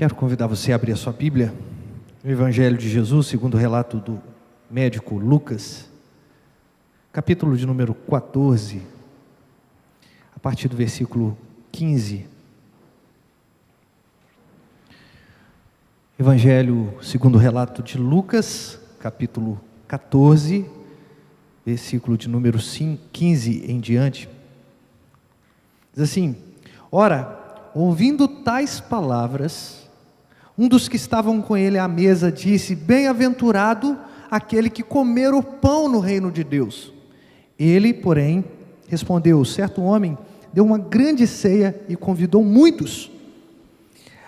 Quero convidar você a abrir a sua Bíblia no Evangelho de Jesus, segundo o relato do médico Lucas, capítulo de número 14, a partir do versículo 15. Evangelho segundo o relato de Lucas, capítulo 14, versículo de número 15 em diante. Diz assim: Ora, ouvindo tais palavras, um dos que estavam com ele à mesa disse: Bem-aventurado aquele que comer o pão no reino de Deus. Ele, porém, respondeu: Certo homem deu uma grande ceia e convidou muitos.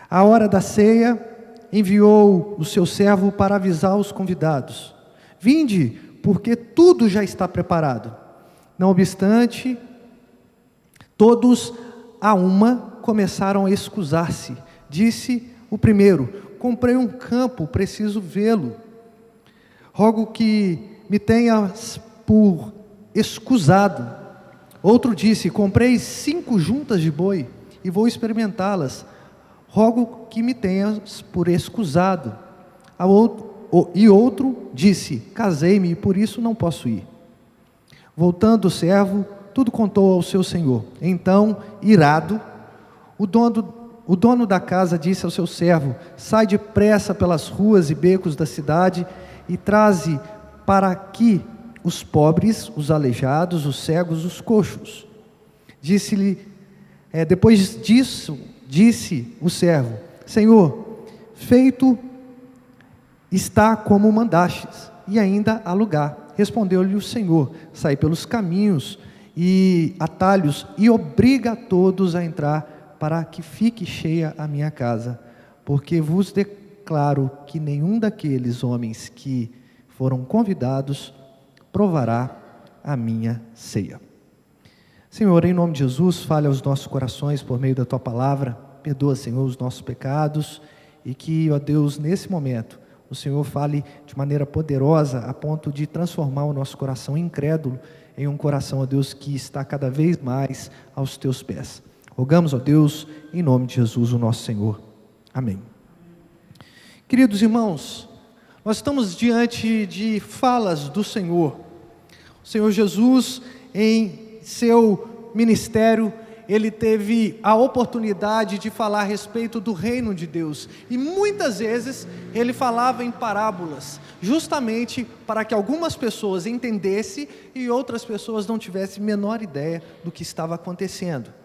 À hora da ceia, enviou o seu servo para avisar os convidados: Vinde, porque tudo já está preparado. Não obstante, todos a uma começaram a escusar-se. Disse o primeiro: Comprei um campo, preciso vê-lo. Rogo que me tenhas por escusado. Outro disse: Comprei 5 juntas de boi e vou experimentá-las. Rogo que me tenhas por escusado. E outro disse: Casei-me e por isso não posso ir. Voltando o servo, tudo contou ao seu senhor. Então, irado, o dono da casa disse ao seu servo: Sai depressa pelas ruas e becos da cidade e traze para aqui os pobres, os aleijados, os cegos, os coxos. Depois disso, disse o servo: Senhor, feito está como mandastes, e ainda há lugar. Respondeu-lhe o Senhor: Sai pelos caminhos e atalhos e obriga a todos a entrar, para que fique cheia a minha casa, porque vos declaro que nenhum daqueles homens que foram convidados provará a minha ceia. Senhor, em nome de Jesus, fale aos nossos corações por meio da Tua palavra. Perdoa, Senhor, os nossos pecados, e que, ó Deus, nesse momento, o Senhor fale de maneira poderosa, a ponto de transformar o nosso coração incrédulo em um coração, ó Deus, que está cada vez mais aos Teus pés. Rogamos, ó Deus, em nome de Jesus, o nosso Senhor. Amém. Queridos irmãos, nós estamos diante de falas do Senhor. O Senhor Jesus, em seu ministério, Ele teve a oportunidade de falar a respeito do reino de Deus. E muitas vezes Ele falava em parábolas, justamente para que algumas pessoas entendessem e outras pessoas não tivessem a menor ideia do que estava acontecendo.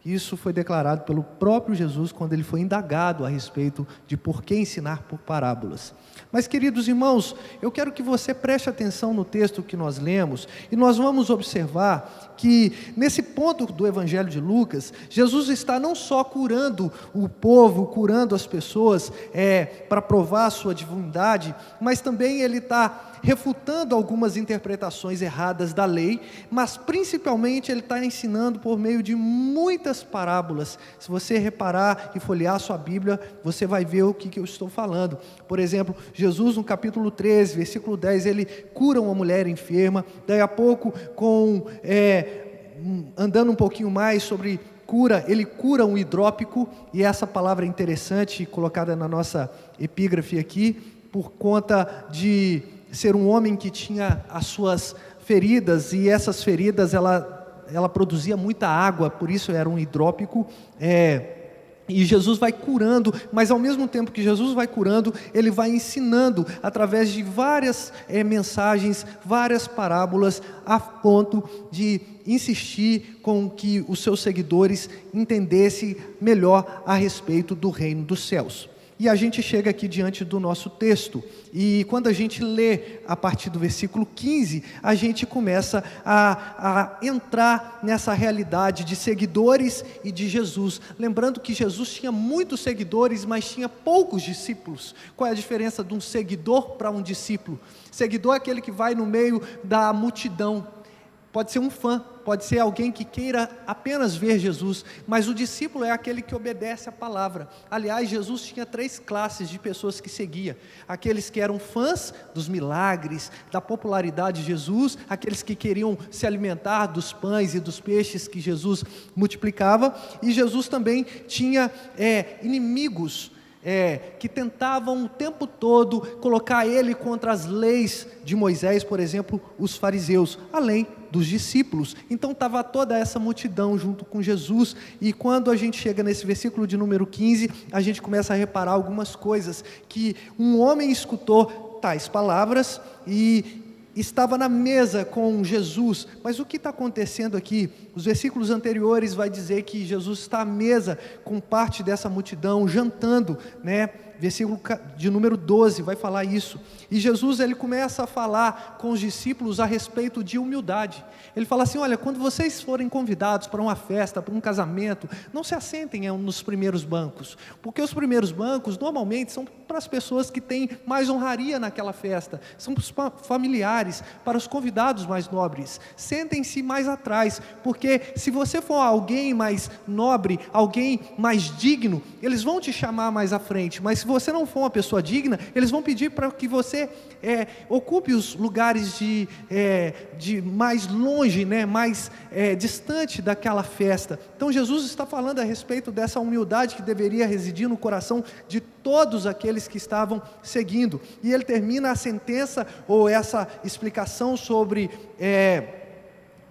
Isso foi declarado pelo próprio Jesus quando Ele foi indagado a respeito de por que ensinar por parábolas. Mas, queridos irmãos, eu quero que você preste atenção no texto que nós lemos, e nós vamos observar que nesse ponto do Evangelho de Lucas, Jesus está não só curando o povo, curando as pessoas para provar a sua divindade, mas também Ele está refutando algumas interpretações erradas da lei, mas principalmente Ele está ensinando por meio de muitas parábolas. Se você reparar e folhear a sua Bíblia, você vai ver o que eu estou falando. Por exemplo, Jesus no capítulo 13, versículo 10, Ele cura uma mulher enferma. Daí a pouco, andando um pouquinho mais sobre cura, Ele cura um hidrópico, e essa palavra é interessante, colocada na nossa epígrafe aqui, por conta de ser um homem que tinha as suas feridas, e essas feridas, ela produzia muita água, por isso era um hidrópico, e Jesus vai curando, mas ao mesmo tempo que Jesus vai curando, Ele vai ensinando através de várias mensagens, várias parábolas, a ponto de insistir com que os seus seguidores entendessem melhor a respeito do reino dos céus. E a gente chega aqui diante do nosso texto, e quando a gente lê a partir do versículo 15, a gente começa a entrar nessa realidade de seguidores e de Jesus. Lembrando que Jesus tinha muitos seguidores, mas tinha poucos discípulos. Qual é a diferença de um seguidor para um discípulo? Seguidor é aquele que vai no meio da multidão. Pode ser um fã, pode ser alguém que queira apenas ver Jesus, mas o discípulo é aquele que obedece a palavra. Aliás, Jesus tinha 3 classes de pessoas que seguia: aqueles que eram fãs dos milagres, da popularidade de Jesus, aqueles que queriam se alimentar dos pães e dos peixes que Jesus multiplicava, e Jesus também tinha inimigos, que tentavam o tempo todo colocar ele contra as leis de Moisés, por exemplo, os fariseus, além dos discípulos. Então estava toda essa multidão junto com Jesus, e quando a gente chega nesse versículo de número 15, a gente começa a reparar algumas coisas, que um homem escutou tais palavras e estava na mesa com Jesus. Mas o que está acontecendo aqui? Os versículos anteriores vai dizer que Jesus está à mesa com parte dessa multidão, jantando, né? Versículo de número 12 vai falar isso, e Jesus ele começa a falar com os discípulos a respeito de humildade. Ele fala assim: olha, quando vocês forem convidados para uma festa, para um casamento, não se assentem nos primeiros bancos, porque os primeiros bancos normalmente são para as pessoas que têm mais honraria naquela festa, são para os familiares, para os convidados mais nobres. Sentem-se mais atrás, porque se você for alguém mais nobre, alguém mais digno, eles vão te chamar mais à frente. Mas se você não for uma pessoa digna, eles vão pedir para que você ocupe os lugares de mais longe, né, mais distante daquela festa. Então Jesus está falando a respeito dessa humildade que deveria residir no coração de todos aqueles que estavam seguindo. E ele termina a sentença, ou essa explicação sobre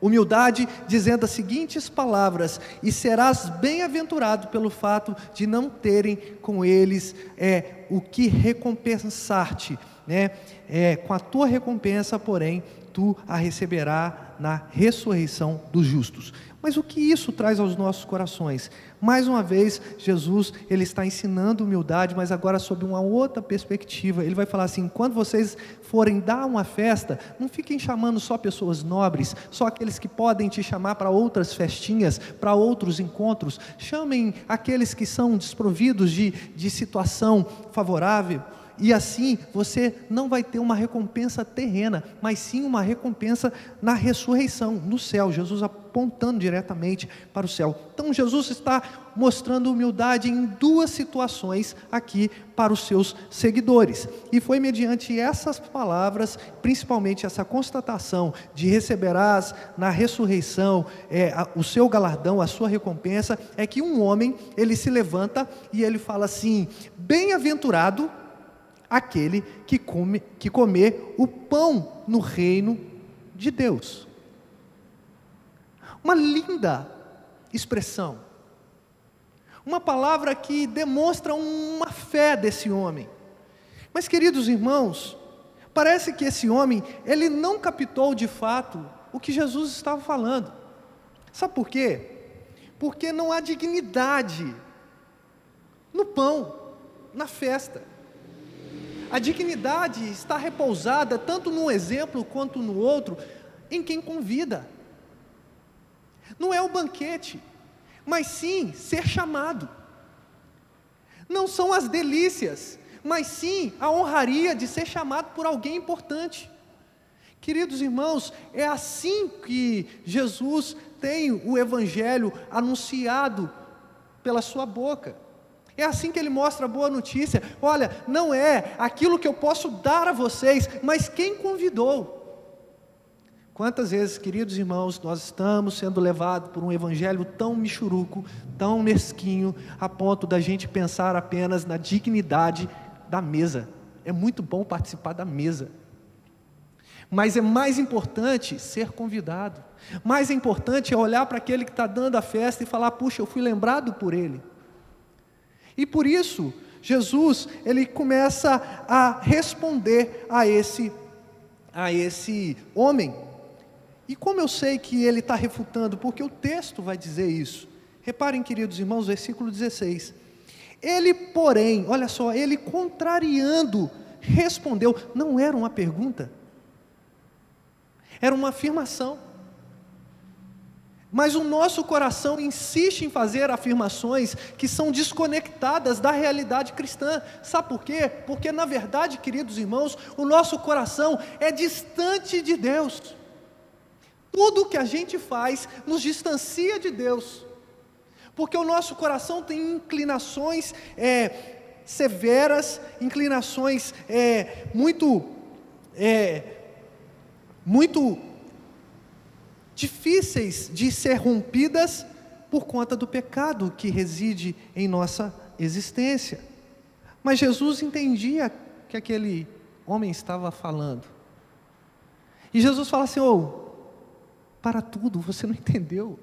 humildade, dizendo as seguintes palavras: e serás bem-aventurado pelo fato de não terem com eles o que recompensar-te, né? Com a tua recompensa, porém, tu a receberás na ressurreição dos justos. Mas o que isso traz aos nossos corações? Mais uma vez, Jesus ele está ensinando humildade, mas agora sob uma outra perspectiva. Ele vai falar assim: quando vocês forem dar uma festa, não fiquem chamando só pessoas nobres, só aqueles que podem te chamar para outras festinhas, para outros encontros. Chamem aqueles que são desprovidos de situação favorável. E assim você não vai ter uma recompensa terrena, mas sim uma recompensa na ressurreição, no céu. Jesus apontando diretamente para o céu. Então Jesus está mostrando humildade em duas situações aqui para os seus seguidores. E foi mediante essas palavras, principalmente essa constatação de receberás na ressurreição o seu galardão, a sua recompensa, é que um homem ele se levanta e ele fala assim: bem-aventurado aquele que comer o pão no reino de Deus. Uma linda expressão, uma palavra que demonstra uma fé desse homem. Mas, queridos irmãos, parece que esse homem, ele não captou de fato o que Jesus estava falando. Sabe por quê? Porque não há dignidade no pão, na festa. A dignidade está repousada tanto num exemplo quanto no outro, em quem convida. Não é o banquete, mas sim ser chamado. Não são as delícias, mas sim a honraria de ser chamado por alguém importante. Queridos irmãos, é assim que Jesus tem o Evangelho anunciado pela sua boca. É assim que ele mostra a boa notícia. Olha, não é aquilo que eu posso dar a vocês, mas quem convidou. Quantas vezes, queridos irmãos, nós estamos sendo levados por um evangelho tão michuruco, tão mesquinho, a ponto da gente pensar apenas na dignidade da mesa. É muito bom participar da mesa, mas é mais importante ser convidado. Mais importante é olhar para aquele que está dando a festa e falar: puxa, eu fui lembrado por ele. E por isso, Jesus, ele começa a responder a esse homem. E como eu sei que ele está refutando? Porque o texto vai dizer isso. Reparem, queridos irmãos, versículo 16. Ele, porém, olha só, ele contrariando, respondeu. Não era uma pergunta, era uma afirmação. Mas o nosso coração insiste em fazer afirmações que são desconectadas da realidade cristã. Sabe por quê? Porque na verdade, queridos irmãos, o nosso coração é distante de Deus. Tudo que a gente faz nos distancia de Deus, porque o nosso coração tem inclinações severas, inclinações muito difíceis de ser rompidas por conta do pecado que reside em nossa existência. Mas Jesus entendia que aquele homem estava falando. E Jesus fala assim: para tudo, você não entendeu.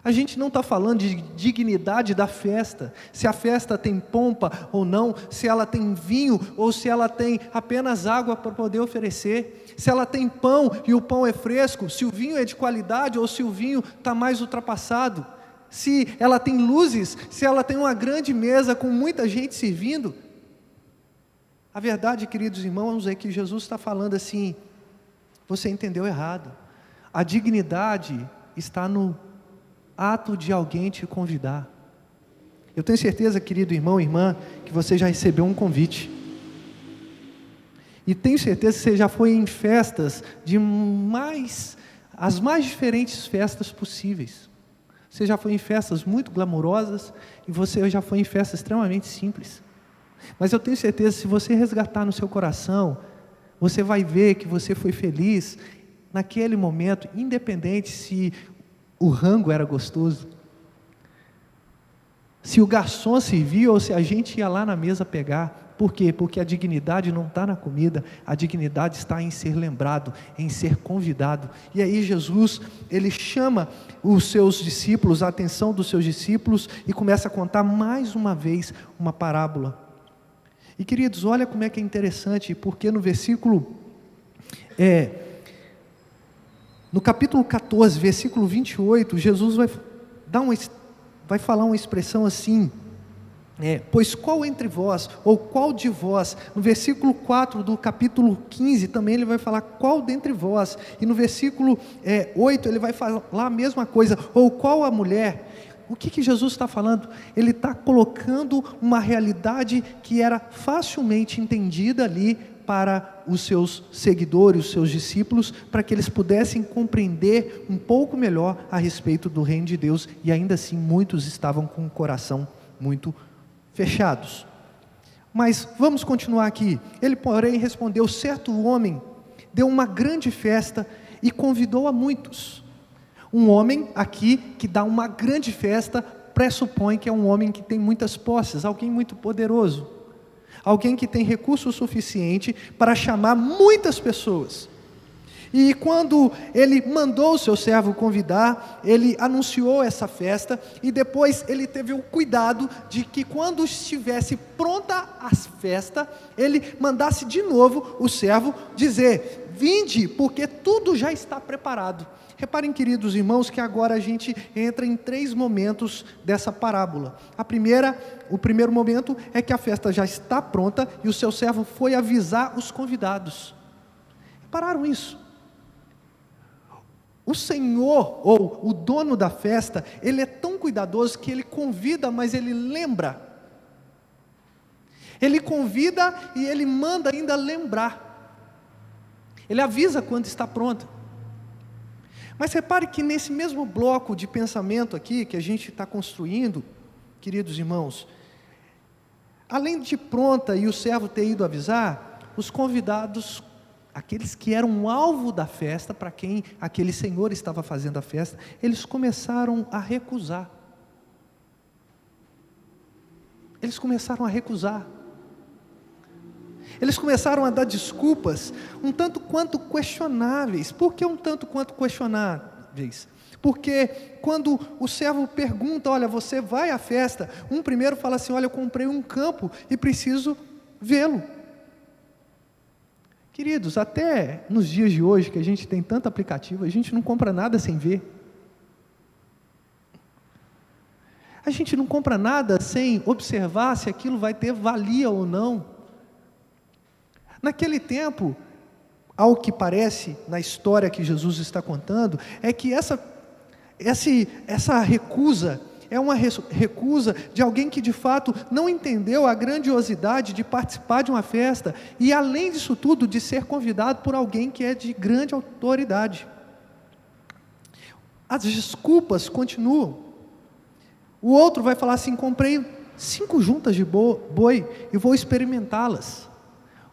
A gente não está falando de dignidade da festa, se a festa tem pompa ou não, se ela tem vinho ou se ela tem apenas água para poder oferecer, se ela tem pão e o pão é fresco, se o vinho é de qualidade ou se o vinho está mais ultrapassado, se ela tem luzes, se ela tem uma grande mesa com muita gente servindo. A verdade, queridos irmãos, é que Jesus está falando assim: você entendeu errado. A dignidade está no ato de alguém te convidar. Eu tenho certeza, querido irmão e irmã, que você já recebeu um convite. E tenho certeza que você já foi em festas as mais diferentes festas possíveis. Você já foi em festas muito glamourosas e você já foi em festas extremamente simples. Mas eu tenho certeza, se você resgatar no seu coração, você vai ver que você foi feliz naquele momento, independente se o rango era gostoso, se o garçom servia ou se a gente ia lá na mesa pegar. Por quê? Porque a dignidade não está na comida, a dignidade está em ser lembrado, em ser convidado. E aí Jesus, ele chama os seus discípulos, a atenção dos seus discípulos, e começa a contar mais uma vez uma parábola. E queridos, olha como é que é interessante, porque no no capítulo 14, versículo 28, Jesus vai falar uma expressão assim: pois qual entre vós, ou qual de vós, no versículo 4 do capítulo 15, também ele vai falar qual dentre vós, e no versículo 8 ele vai falar a mesma coisa, ou qual a mulher. O que Jesus está falando? Ele está colocando uma realidade que era facilmente entendida ali para os seus seguidores, os seus discípulos, para que eles pudessem compreender um pouco melhor a respeito do reino de Deus, e ainda assim muitos estavam com o coração muito fechados. Mas vamos continuar aqui. Ele, porém, respondeu: certo homem deu uma grande festa e convidou a muitos. Um homem aqui que dá uma grande festa pressupõe que é um homem que tem muitas posses, alguém muito poderoso, alguém que tem recurso suficiente para chamar muitas pessoas. E quando ele mandou o seu servo convidar, ele anunciou essa festa, e depois ele teve o cuidado de que quando estivesse pronta a festa, ele mandasse de novo o servo dizer: vinde, porque tudo já está preparado. Reparem, queridos irmãos, que agora a gente entra em 3 momentos dessa parábola. O primeiro momento é que a festa já está pronta e o seu servo foi avisar os convidados. Repararam isso? O Senhor, ou o dono da festa, ele é tão cuidadoso que ele convida, mas ele lembra. Ele convida e ele manda ainda lembrar. Ele avisa quando está pronta. Mas repare que nesse mesmo bloco de pensamento aqui, que a gente está construindo, queridos irmãos, além de pronta e o servo ter ido avisar, os convidados, aqueles que eram alvo da festa, para quem aquele senhor estava fazendo a festa, eles começaram a recusar. Eles começaram a recusar. Eles começaram a dar desculpas um tanto quanto questionáveis. Por que um tanto quanto questionáveis? Porque quando o servo pergunta: olha, você vai à festa? Um primeiro fala assim: olha, eu comprei um campo e preciso vê-lo. Queridos, até nos dias de hoje, que a gente tem tanto aplicativo, a gente não compra nada sem ver. A gente não compra nada sem observar se aquilo vai ter valia ou não. Naquele tempo, ao que parece, na história que Jesus está contando, é que essa recusa é uma recusa de alguém que de fato não entendeu a grandiosidade de participar de uma festa, e além disso tudo, de ser convidado por alguém que é de grande autoridade. As desculpas continuam. O outro vai falar assim: comprei 5 juntas de boi e vou experimentá-las.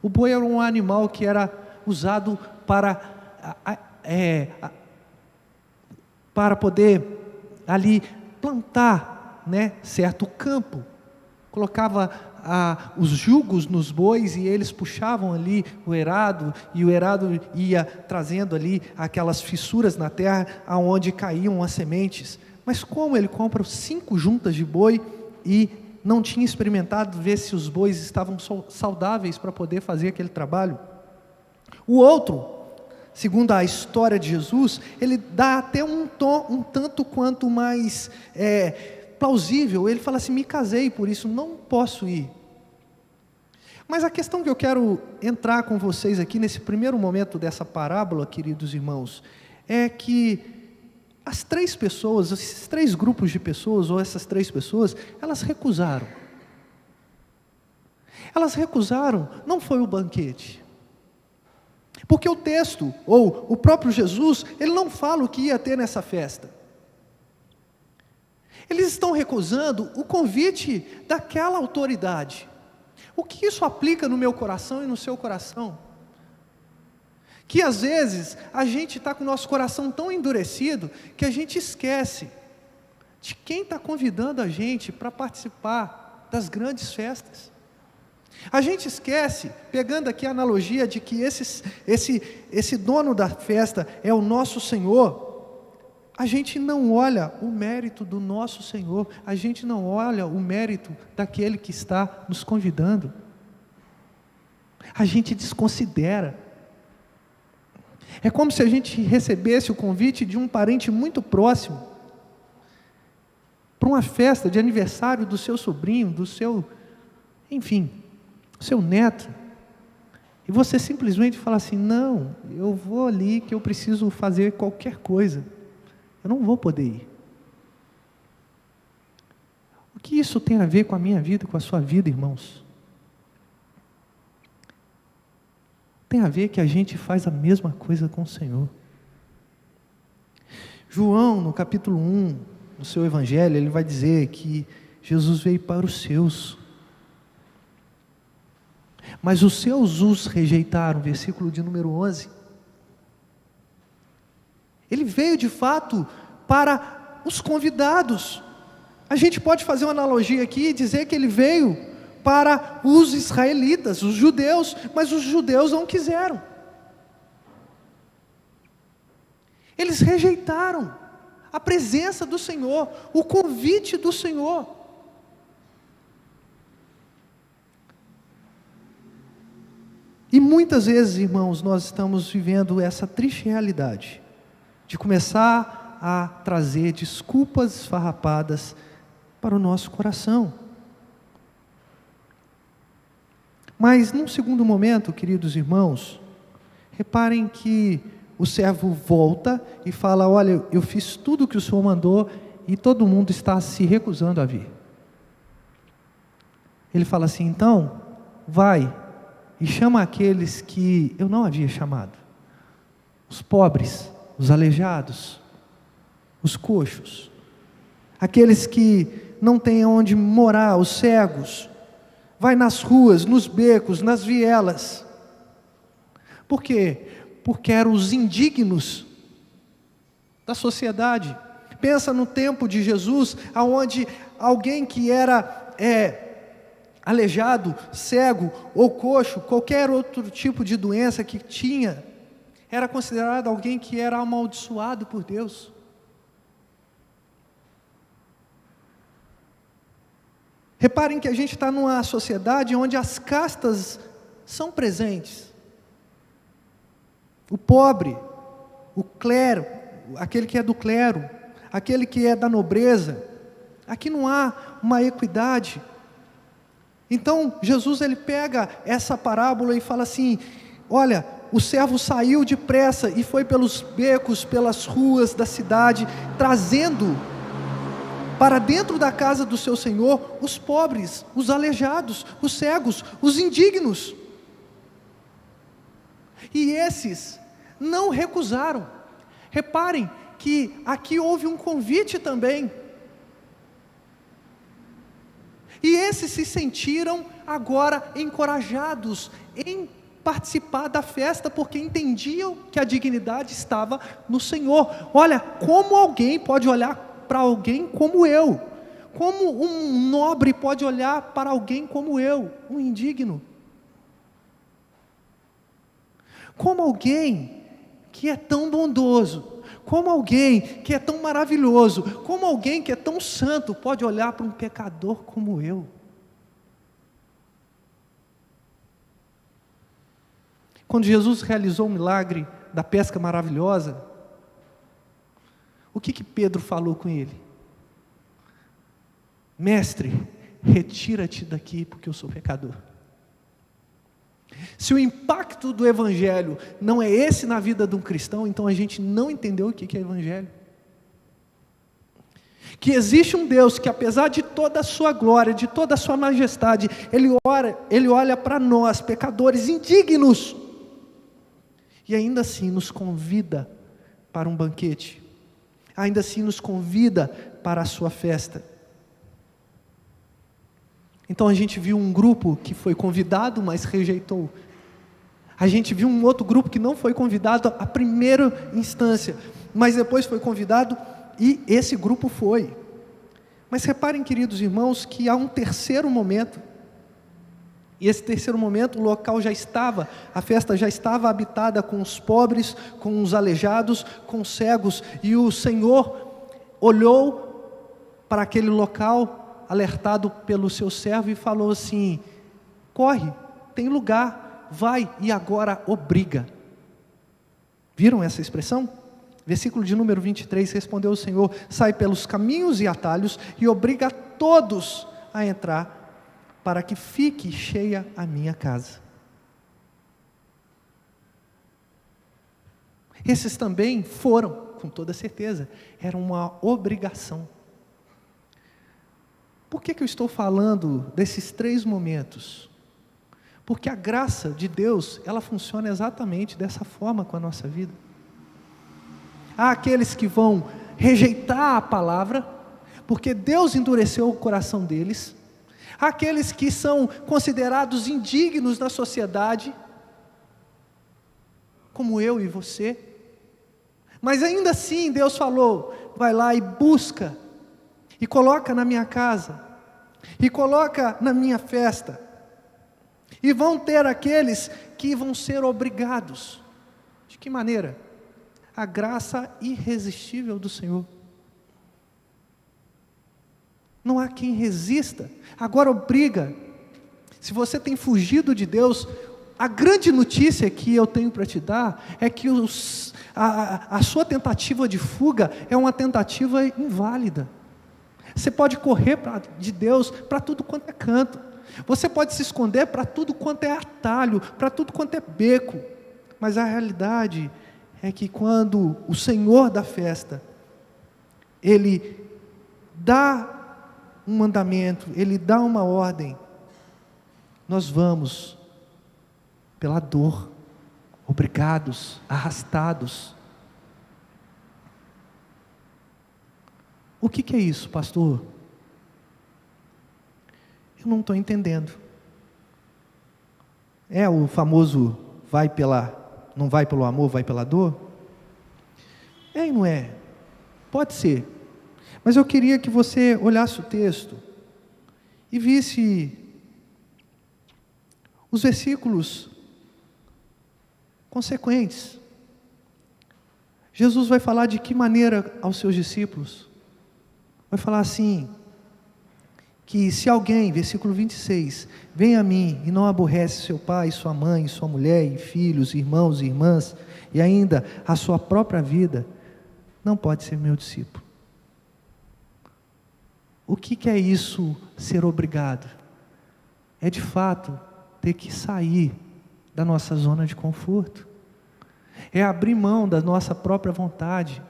O boi era um animal que era usado para poder ali plantar, certo campo. Colocava os jugos nos bois e eles puxavam ali o arado, e o arado ia trazendo ali aquelas fissuras na terra aonde caíam as sementes. Mas como ele compra 5 juntas de boi e não tinha experimentado ver se os bois estavam saudáveis para poder fazer aquele trabalho? O outro, segundo a história de Jesus, ele dá até um tom um tanto quanto mais plausível. Ele fala assim: me casei, por isso não posso ir. Mas a questão que eu quero entrar com vocês aqui nesse primeiro momento dessa parábola, queridos irmãos, é que as 3 pessoas, esses 3 grupos de pessoas, ou essas 3 pessoas, elas recusaram. Elas recusaram, não foi o banquete. Porque o texto, ou o próprio Jesus, ele não fala o que ia ter nessa festa. Eles estão recusando o convite daquela autoridade. O que isso aplica no meu coração e no seu coração? Que às vezes a gente está com o nosso coração tão endurecido que a gente esquece de quem está convidando a gente para participar das grandes festas. A gente esquece, pegando aqui a analogia de que esse dono da festa é o nosso Senhor. A gente não olha o mérito do nosso Senhor, a gente não olha o mérito daquele que está nos convidando. A gente desconsidera. É como se a gente recebesse o convite de um parente muito próximo para uma festa de aniversário do seu sobrinho, do seu, enfim, seu neto, e você simplesmente fala assim: não, eu vou ali que eu preciso fazer qualquer coisa, eu não vou poder ir. O que isso tem a ver com a minha vida, com a sua vida, irmãos? Tem a ver que a gente faz a mesma coisa com o Senhor. João, no capítulo 1, no seu evangelho, ele vai dizer que Jesus veio para os seus, mas os seus os rejeitaram, versículo de número 11. Ele veio de fato para os convidados. A gente pode fazer uma analogia aqui e dizer que ele veio para os israelitas, os judeus, mas os judeus não quiseram. Eles rejeitaram a presença do Senhor, o convite do Senhor. E muitas vezes, irmãos, nós estamos vivendo essa triste realidade de começar a trazer desculpas esfarrapadas para o nosso coração. Mas num segundo momento, queridos irmãos, reparem que o servo volta e fala: olha, eu fiz tudo o que o Senhor mandou e todo mundo está se recusando a vir. Ele fala assim: então, vai e chama aqueles que eu não havia chamado, os pobres, os aleijados, os coxos, aqueles que não têm onde morar, os cegos. Vai nas ruas, nos becos, nas vielas. Por quê? Porque eram os indignos da sociedade. Pensa no tempo de Jesus, aonde alguém que era aleijado, cego ou coxo, qualquer outro tipo de doença que tinha, era considerado alguém que era amaldiçoado por Deus. Reparem que a gente está numa sociedade onde as castas são presentes. O pobre, o clero, aquele que é do clero, aquele que é da nobreza. Aqui não há uma equidade. Então Jesus ele pega essa parábola e fala assim: olha, o servo saiu depressa e foi pelos becos, pelas ruas da cidade, trazendo para dentro da casa do seu Senhor os pobres, os aleijados, os cegos, os indignos. E esses não recusaram. Reparem que aqui houve um convite também. E esses se sentiram agora encorajados em participar da festa, porque entendiam que a dignidade estava no Senhor. Olha, como alguém pode olhar para alguém como eu, Como um nobre pode olhar para alguém como eu, um indigno? Como alguém que é tão bondoso, como alguém que é tão maravilhoso, como alguém que é tão santo, pode olhar para um pecador como eu? Quando Jesus realizou o milagre da pesca maravilhosa, o que Pedro falou com ele? Mestre, retira-te daqui, porque eu sou pecador. Se o impacto do Evangelho não é esse na vida de um cristão, então a gente não entendeu o que é Evangelho. Que existe um Deus que, apesar de toda a sua glória, de toda a sua majestade, Ele olha para nós, pecadores indignos, e ainda assim nos convida para um banquete, ainda assim nos convida para a sua festa. Então a gente viu um grupo que foi convidado, mas rejeitou. A gente viu um outro grupo que não foi convidado à primeira instância, mas depois foi convidado e esse grupo foi. Mas reparem, queridos irmãos, que há um terceiro momento. E esse terceiro momento, o local já estava, a festa já estava habitada com os pobres, com os aleijados, com os cegos. E o Senhor olhou para aquele local, alertado pelo seu servo, e falou assim: corre, tem lugar, vai e agora obriga. Viram essa expressão? Versículo de número 23, respondeu o Senhor: sai pelos caminhos e atalhos e obriga todos a entrar, para que fique cheia a minha casa. Esses também foram, com toda certeza, era uma obrigação. Por que eu estou falando desses três momentos? Porque a graça de Deus, ela funciona exatamente dessa forma com a nossa vida. Há aqueles que vão rejeitar a palavra, porque Deus endureceu o coração deles. Há aqueles que são considerados indignos na sociedade, como eu e você. Mas ainda assim Deus falou: vai lá e busca, e coloca na minha casa, e coloca na minha festa. E vão ter aqueles que vão ser obrigados. De que maneira? A graça irresistível do Senhor. Não há quem resista. Agora obriga. Se você tem fugido de Deus, a grande notícia que eu tenho para te dar é que a sua tentativa de fuga é uma tentativa inválida. Você pode correr de Deus para tudo quanto é canto. Você pode se esconder para tudo quanto é atalho, para tudo quanto é beco. Mas a realidade é que quando o Senhor da festa, Ele dá um mandamento, Ele dá uma ordem, nós vamos pela dor, obrigados, arrastados. O que é isso, pastor? Eu não estou entendendo. É o famoso não vai pelo amor, vai pela dor? É e não é? Pode ser. Mas eu queria que você olhasse o texto e visse os versículos consequentes. Jesus vai falar de que maneira aos seus discípulos? Vai falar assim, que se alguém, versículo 26, vem a mim e não aborrece seu pai, sua mãe, sua mulher e filhos, irmãos e irmãs, e ainda a sua própria vida, não pode ser meu discípulo. O que é isso, ser obrigado? É de fato ter que sair da nossa zona de conforto. É abrir mão da nossa própria vontade.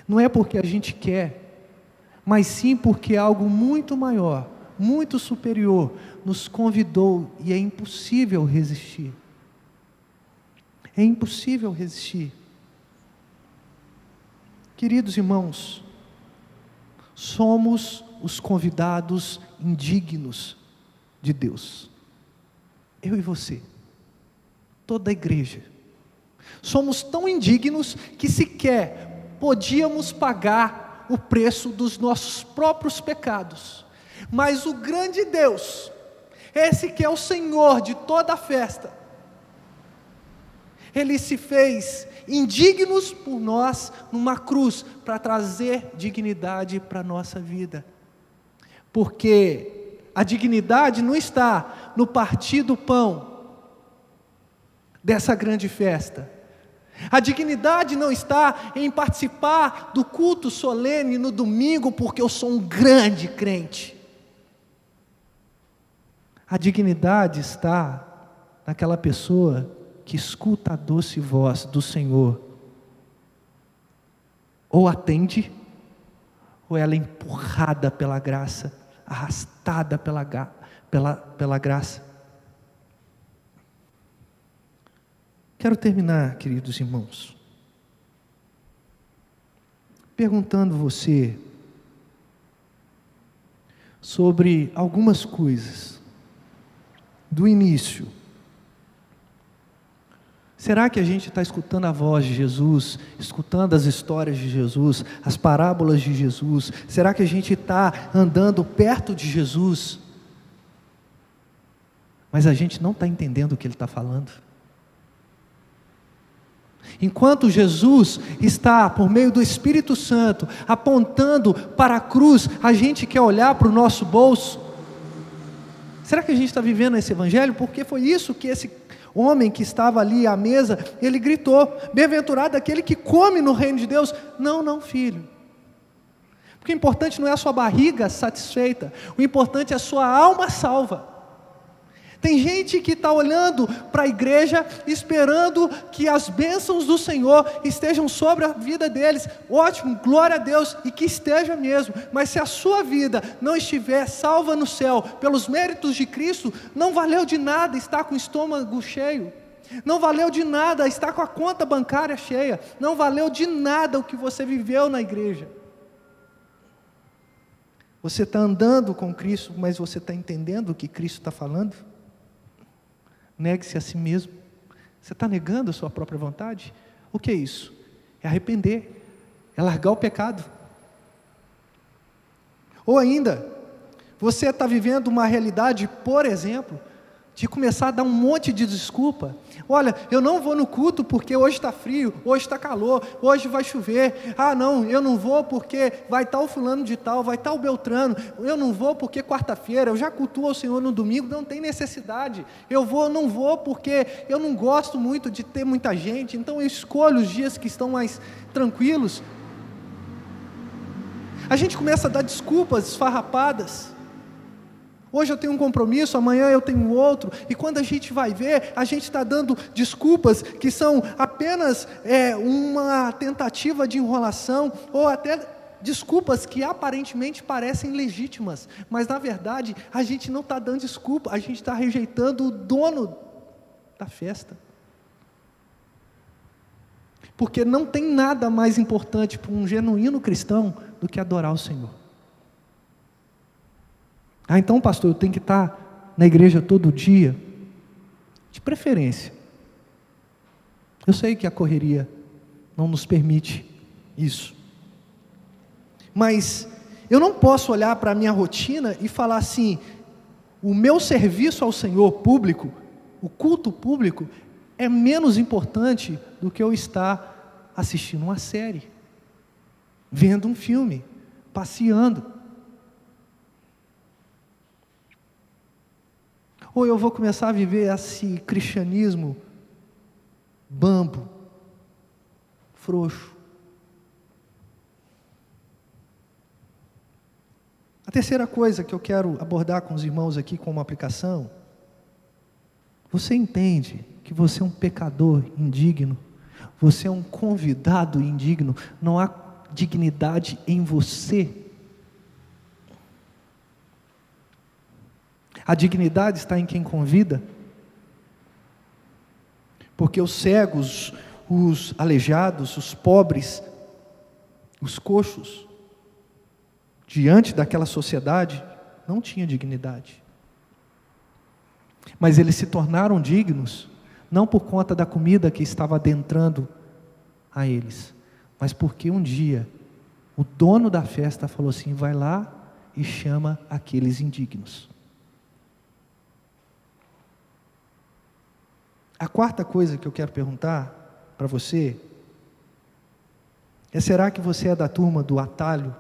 Não é porque a gente quer, mas sim porque algo muito maior, muito superior, nos convidou e é impossível resistir. É impossível resistir. Queridos irmãos, somos os convidados indignos de Deus. Eu e você, toda a igreja. Somos tão indignos que sequer podíamos pagar o preço dos nossos próprios pecados. Mas o grande Deus, esse que é o Senhor de toda a festa, Ele se fez indignos por nós numa cruz, para trazer dignidade para a nossa vida. Porque a dignidade não está no partir do pão dessa grande festa. A dignidade não está em participar do culto solene no domingo, porque eu sou um grande crente. A dignidade está naquela pessoa que escuta a doce voz do Senhor. Ou atende, ou ela é empurrada pela graça, arrastada pela graça. Quero terminar, queridos irmãos, perguntando você sobre algumas coisas do início. Será que a gente está escutando a voz de Jesus, escutando as histórias de Jesus, as parábolas de Jesus? Será que a gente está andando perto de Jesus, mas a gente não está entendendo o que Ele está falando? Enquanto Jesus está, por meio do Espírito Santo, apontando para a cruz, a gente quer olhar para o nosso bolso. Será que a gente está vivendo esse evangelho? Porque foi isso que esse homem que estava ali à mesa, ele gritou: bem-aventurado aquele que come no reino de Deus. Não, filho. Porque o importante não é a sua barriga satisfeita, o importante é a sua alma salva. Tem gente que está olhando para a igreja, esperando que as bênçãos do Senhor estejam sobre a vida deles. Ótimo, glória a Deus, e que esteja mesmo. Mas se a sua vida não estiver salva no céu, pelos méritos de Cristo, não valeu de nada estar com o estômago cheio. Não valeu de nada estar com a conta bancária cheia. Não valeu de nada o que você viveu na igreja. Você está andando com Cristo, mas você está entendendo o que Cristo está falando? Negue-se a si mesmo. Você está negando a sua própria vontade? O que é isso? É arrepender, é largar o pecado. Ou ainda, você está vivendo uma realidade, por exemplo, de começar a dar um monte de desculpa. Olha, eu não vou no culto porque hoje está frio, hoje está calor, hoje vai chover. Não, eu não vou porque vai estar o fulano de tal, vai estar o Beltrano. Eu não vou porque quarta-feira, eu já cultuo ao Senhor no domingo, não tem necessidade. Não vou porque eu não gosto muito de ter muita gente, então eu escolho os dias que estão mais tranquilos. A gente começa a dar desculpas esfarrapadas. Hoje eu tenho um compromisso, amanhã eu tenho outro, e quando a gente vai ver, a gente está dando desculpas que são apenas uma tentativa de enrolação, ou até desculpas que aparentemente parecem legítimas, mas na verdade a gente não está dando desculpa, a gente está rejeitando o dono da festa. Porque não tem nada mais importante para um genuíno cristão do que adorar o Senhor. Então, pastor, eu tenho que estar na igreja todo dia? De preferência. Eu sei que a correria não nos permite isso. Mas eu não posso olhar para a minha rotina e falar assim: o meu serviço ao Senhor público, o culto público, é menos importante do que eu estar assistindo uma série, vendo um filme, passeando. Ou eu vou começar a viver esse cristianismo bambo, frouxo. A terceira coisa que eu quero abordar com os irmãos aqui como aplicação: você entende que você é um pecador indigno, você é um convidado indigno, não há dignidade em você. A dignidade está em quem convida, porque os cegos, os aleijados, os pobres, os coxos, diante daquela sociedade, não tinham dignidade. Mas eles se tornaram dignos, não por conta da comida que estava adentrando a eles, mas porque um dia O dono da festa falou assim: vai lá e chama aqueles indignos. A quarta coisa que eu quero perguntar para você é: será que você é da turma do atalho?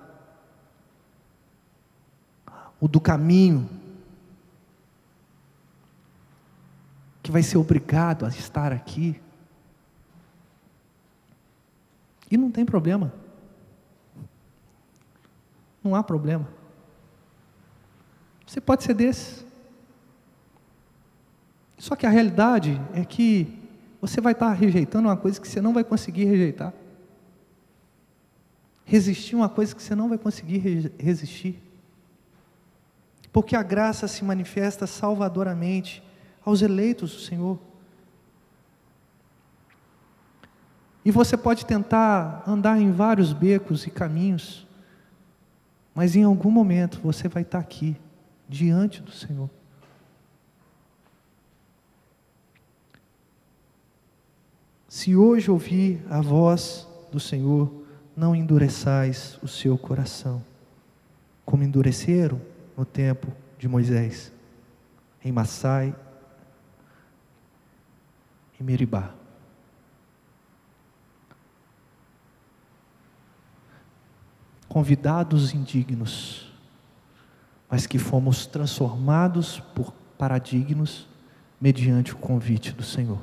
O do caminho? Que vai ser obrigado a estar aqui? E não tem problema. Não há problema. Você pode ser desses. Só que a realidade é que você vai estar rejeitando uma coisa que você não vai conseguir rejeitar. Resistir uma coisa que você não vai conseguir resistir. Porque a graça se manifesta salvadoramente aos eleitos do Senhor. E você pode tentar andar em vários becos e caminhos, mas em algum momento você vai estar aqui, diante do Senhor. Se hoje ouvir a voz do Senhor, não endureçais o seu coração, como endureceram no tempo de Moisés, em Massai e Meribá. Convidados indignos, mas que fomos transformados para dignos mediante o convite do Senhor.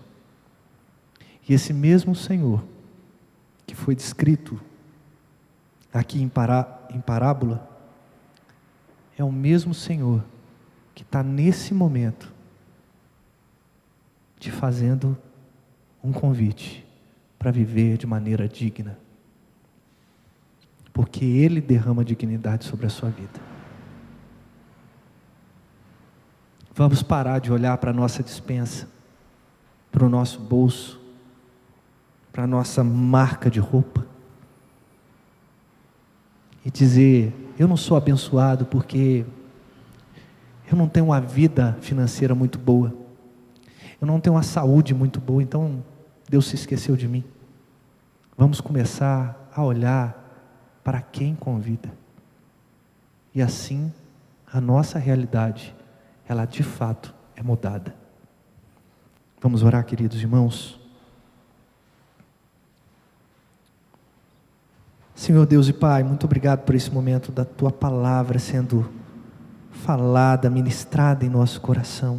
E esse mesmo Senhor que foi descrito aqui em parábola é o mesmo Senhor que está nesse momento te fazendo um convite para viver de maneira digna, porque Ele derrama dignidade sobre a sua vida. Vamos parar de olhar para a nossa despensa, para o nosso bolso, para a nossa marca de roupa e dizer: eu não sou abençoado porque eu não tenho uma vida financeira muito boa, eu não tenho uma saúde muito boa, então Deus se esqueceu de mim. Vamos começar a olhar para quem convida, e assim a nossa realidade, ela de fato é mudada. Vamos orar, queridos irmãos. Senhor Deus e Pai, muito obrigado por esse momento da Tua palavra sendo falada, ministrada em nosso coração.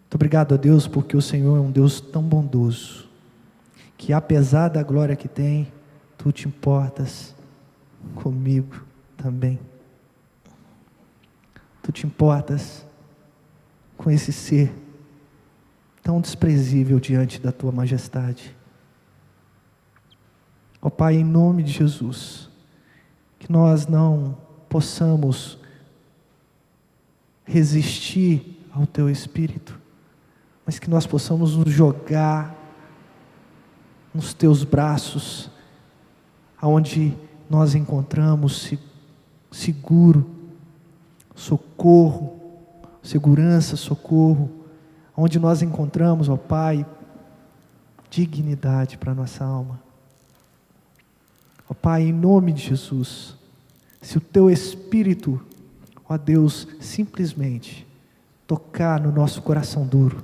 Muito obrigado a Deus, porque o Senhor é um Deus tão bondoso, que apesar da glória que tem, Tu te importas comigo também. Tu te importas com esse ser tão desprezível diante da Tua majestade. Ó Pai, em nome de Jesus, que nós não possamos resistir ao Teu Espírito, mas que nós possamos nos jogar nos Teus braços, aonde nós encontramos seguro, socorro, segurança, socorro, onde nós encontramos, ó Pai, dignidade para a nossa alma. Ó Pai, em nome de Jesus, se o Teu Espírito, ó Deus, simplesmente tocar no nosso coração duro,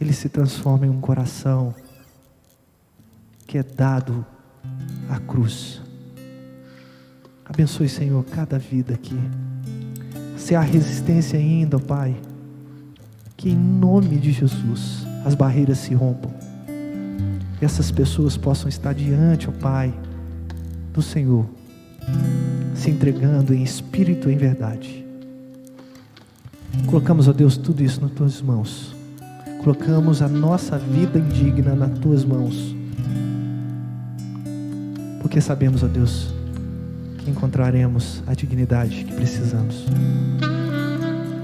ele se transforma em um coração que é dado à cruz. Abençoe, Senhor, cada vida aqui. Se há resistência ainda, ó Pai, que em nome de Jesus as barreiras se rompam, que essas pessoas possam estar diante, ó Pai, do Senhor, se entregando em espírito e em verdade. Colocamos, ó Deus, tudo isso nas Tuas mãos. Colocamos a nossa vida indigna nas Tuas mãos, porque sabemos, ó Deus, que encontraremos a dignidade que precisamos.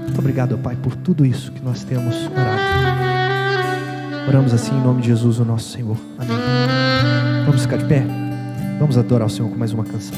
Muito obrigado, ó Pai, por tudo isso que nós temos orado. Oramos assim em nome de Jesus, o nosso Senhor. Amém. Vamos ficar de pé? Vamos adorar o Senhor com mais uma canção.